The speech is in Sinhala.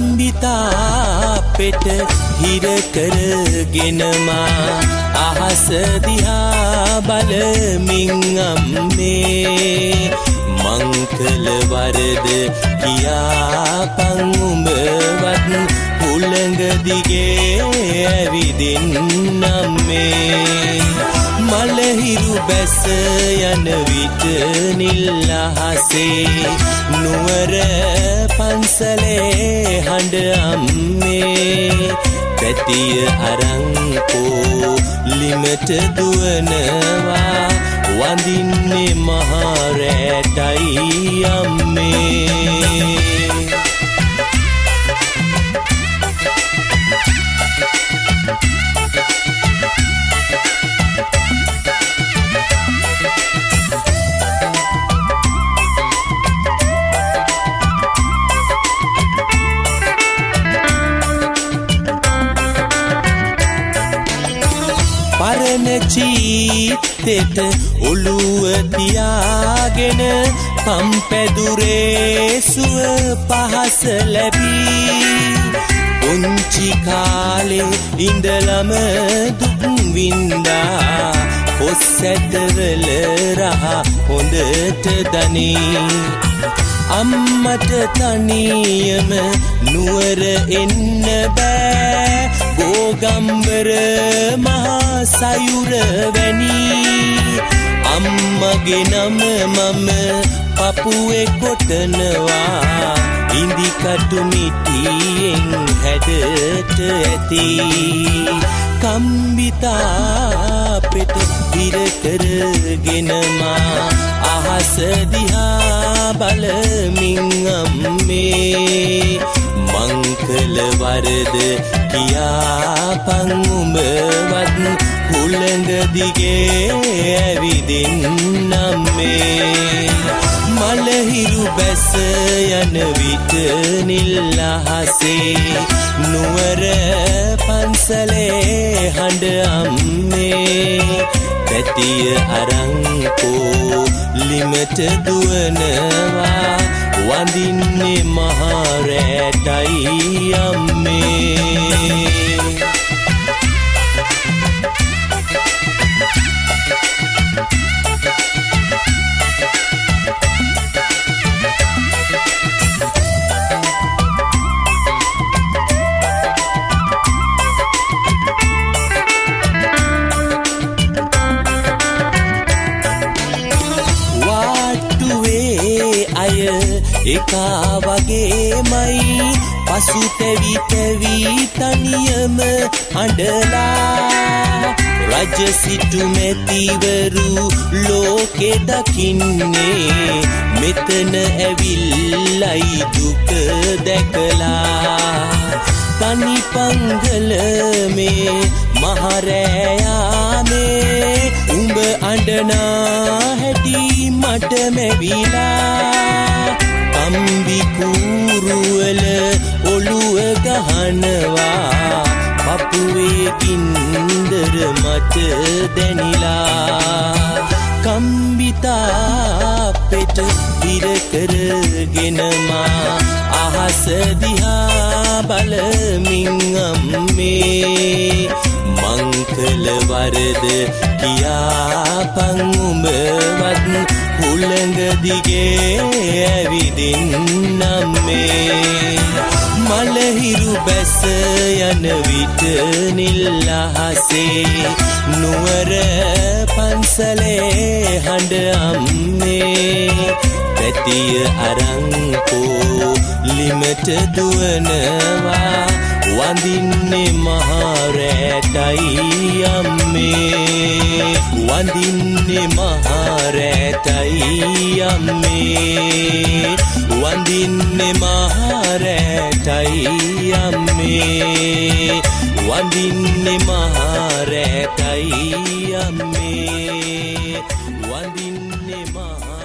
කම්බිතා පෙට හිර කරගෙන මා අහස දිහා බලමින් අම්මේ මං කළ වරද කියාපන් උඹවත් හුළඟ දිගේ ඇවිදින් අම්මේ මලහිරු බැස යන විට නිල් අහසේ නුවර පන්සලේ හඬ අම්මේ පැටිය අරංකෝ ලිමට දුවනවා වඳින්නේ මහරැටයි අම්මේ පරණ චීත්තෙට ඔළුව තියාගෙන පම්පැදුරේ සුව පහස ලැබී පුංචි කාලේ ඉඳලම දුක් වින්දා පොස්සැටවල රහ හොඳට දනී අම්මට තනියම නුවර එන්න බෑ ගෝගම්බර මහා සයුර වැනි අම්මගේ නම මම පපුවේ කොටනවා ඉන්දිකටු මිටියෙන් හැඩට ඇති කම්බිතා පෙට හිර කරගෙන මා අහස දිහා බලමින් අම්මේ මං කළ වරද කියාපන් උඹවත් හුළඟ දිගේ ඇවිදින් අම්මේ මලහිරු බැස යන විට නිල් අහසේ නුවර පන්සලේ හඬ අම්මේ පැටිය අරංකෝ ලිමට දුවනවා වඳින්නේ මහරැටයි අම්මේ එකා වගේමයි පසු තැවි තැවි තනියම අඬලා රජ සිටු මැතිවරු ලෝකෙ දකින්නේ මෙතන ඇවිල්ලයි දුක දැකලා තනි පංගල මේ මහරෑයාමේ උඹ අඬනා හැටි මට මැවිලා කම්බි කූරුවල ඔළුව ගහනවා පපුවේ ගින්දර මට දැනිලා කම්බිතා පෙට හිර කරගෙන මා අහස දිහා බලමින් අම්මේ මං කළ වරද කියාපන් උඹවත් හුළඟ දිගේ ඇවිදින් අම්මේ මලහිරු බැස යන විට නිල් අහසේ නුවර පන්සලේ හඬ අම්මේ පැටිය අරංකෝ ලිමට දුවනවා වඳින්නේ මහරැටයි අම්මේ වඳින්නේ මහරැටයි අම්මේ වඳින්නේ මහරැටයි අම්මේ වඳින්නේ මහරැටයි අම්මේ නෙමා